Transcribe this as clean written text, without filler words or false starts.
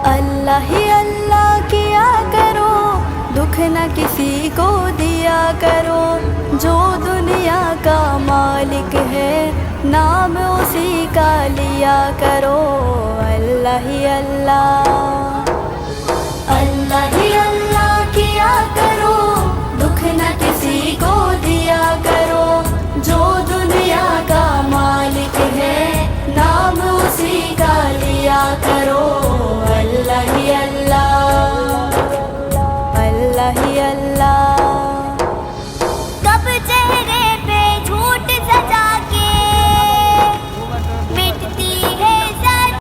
अल्लाह ही अल्लाह किया करो, दुख न किसी को दिया करो। जो दुनिया का मालिक है, नाम उसी का लिया करो। अल्लाह ही अल्लाह, अल्लाह ही अल्लाह किया करो, दुख न किसी को दिया करो। जो दुनिया का मालिक है, नाम उसी का लिया करो। अल्लाह ही अल्लाह, अल्लाह ही अल्लाह।